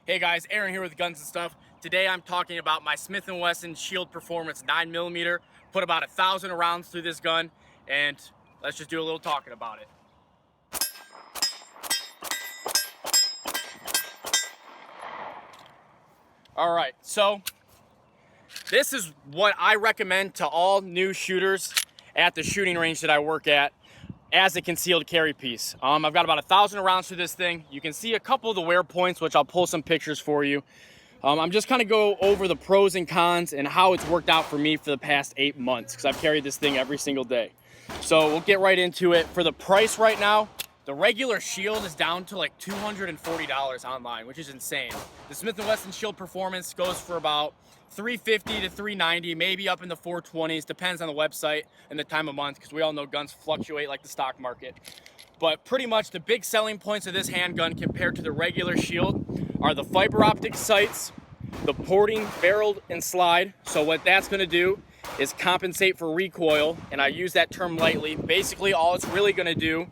Hey guys, Aaron here with Guns and Stuff. Today I'm talking about my Smith & Wesson Shield Performance 9mm. Put about 1,000 rounds through this gun, and let's just do a little talking about it. All right, so this is what I recommend to all new shooters at the shooting range that I work at as a concealed carry piece. I've got about 1,000 rounds through this thing. You can see a couple of the wear points, which I'll pull some pictures for you. I'm just kind of go over the pros and cons and how it's worked out for me for the past 8 months, because I've carried this thing every single day. So we'll get right into it. For the price right now, the regular Shield is down to like $240 online, which is insane. The Smith & Wesson Shield Performance goes for about $350 to $390, maybe up in the $420s, depends on the website and the time of month, because we all know guns fluctuate like the stock market. But pretty much the big selling points of this handgun compared to the regular Shield are the fiber optic sights, the porting barrel and slide. So what that's gonna do is compensate for recoil, and I use that term lightly. Basically, all it's really gonna do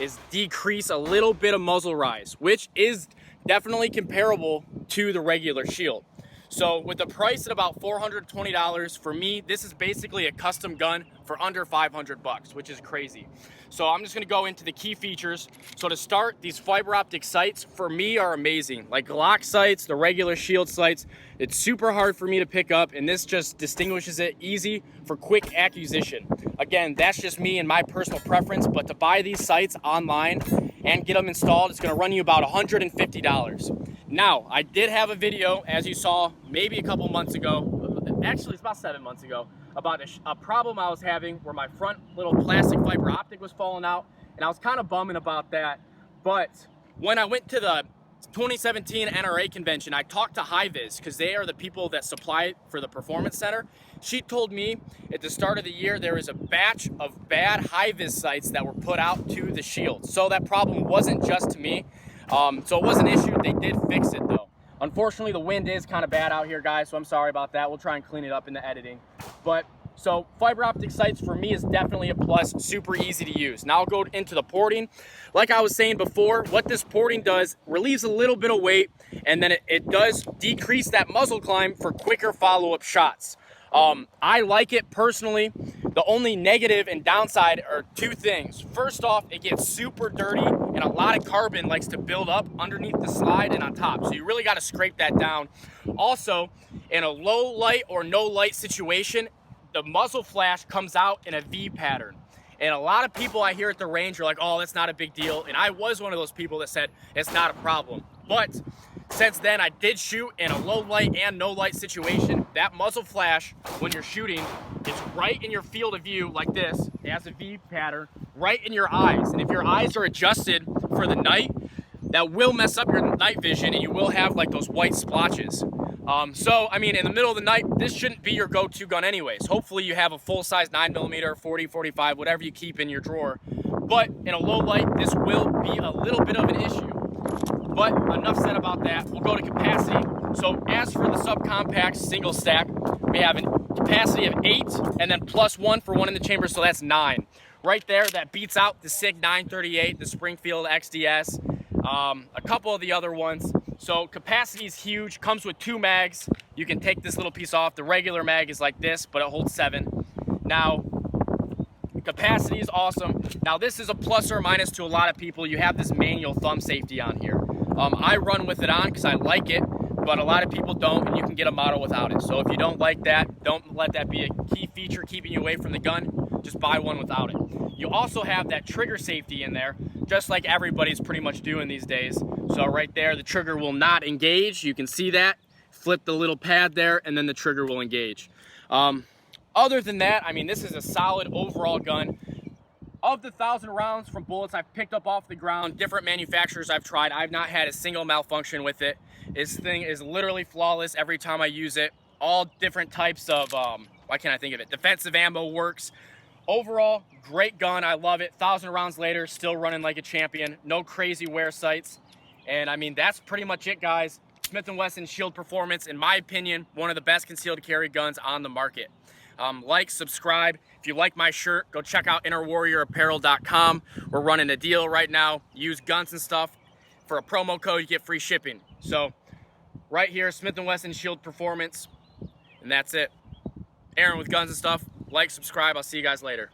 is decrease a little bit of muzzle rise, which is definitely comparable to the regular Shield. So with the price at about $420, for me, this is basically a custom gun for under 500 bucks, which is crazy. So I'm just gonna go into the key features. So to start, these fiber optic sights for me are amazing. Like Glock sights, the regular Shield sights, it's super hard for me to pick up, and this just distinguishes it easy for quick acquisition. Again, that's just me and my personal preference, but to buy these sights online and get them installed, it's gonna run you about $150. Now, I did have a video, as you saw, maybe a couple months ago, actually it's about 7 months ago, about a problem I was having where my front little plastic fiber optic was falling out, and I was kind of bumming about that. But when I went to the 2017 NRA convention, I talked to Hi-Vis, because they are the people that supply for the Performance Center. She told me at the start of the year there was a batch of bad Hi-Vis sights that were put out to the Shield. So that problem wasn't just to me. So it was an issue. They did fix it though. Unfortunately, the wind is kind of bad out here, guys, so I'm sorry about that. We'll try and clean it up in the editing. But so fiber optic sights for me is definitely a plus, super easy to use. Now I'll go into the porting. Like I was saying before, what this porting does, relieves a little bit of weight, and then it does decrease that muzzle climb for quicker follow-up shots. I like it personally. The only negative and downside are two things. First off, it gets super dirty, and a lot of carbon likes to build up underneath the slide and on top. So you really got to scrape that down. Also, in a low light or no light situation, the muzzle flash comes out in a V pattern. And a lot of people I hear at the range are like, oh, that's not a big deal. And I was one of those people that said it's not a problem. But since then, I did shoot in a low light and no light situation. That muzzle flash, when you're shooting, is right in your field of view like this. It has a V pattern right in your eyes. And if your eyes are adjusted for the night, that will mess up your night vision, and you will have like those white splotches. So, I mean, in the middle of the night, this shouldn't be your go-to gun anyways. Hopefully you have a full-size 9mm, 40, 45, whatever you keep in your drawer. But in a low light, this will be a little bit of an issue. But enough said about that. We'll go to capacity. So as for the subcompact single stack, we have a capacity of 8 and then +1 for one in the chamber, so that's 9. Right there, that beats out the SIG 938, the Springfield XDS, a couple of the other ones. So capacity is huge, comes with 2 mags. You can take this little piece off. The regular mag is like this, but it holds 7. Now, capacity is awesome. Now this is a plus or minus to a lot of people. You have this manual thumb safety on here. I run with it on because I like it, but a lot of people don't, and you can get a model without it. So if you don't like that, don't let that be a key feature keeping you away from the gun. Just buy one without it. You also have that trigger safety in there, just like everybody's pretty much doing these days. So right there, the trigger will not engage. You can see that. Flip the little pad there, and then the trigger will engage. Other than that, I mean, this is a solid overall gun. Of the 1,000 rounds from bullets I've picked up off the ground, different manufacturers I've tried, I've not had a single malfunction with it. This thing is literally flawless every time I use it. All different types of, why can't I think of it? Defensive ammo works. Overall, great gun. I love it. 1,000 rounds later, still running like a champion. No crazy wear sights. And I mean, that's pretty much it, guys. Smith & Wesson Shield Performance, in my opinion, one of the best concealed carry guns on the market. Like, subscribe. If you like my shirt, go check out InnerWarriorApparel.com. We're running a deal right now. Use Guns and Stuff. For a promo code, you get free shipping. So right here, Smith & Wesson Shield Performance. And that's it. Aaron with Guns and Stuff. Like, subscribe. I'll see you guys later.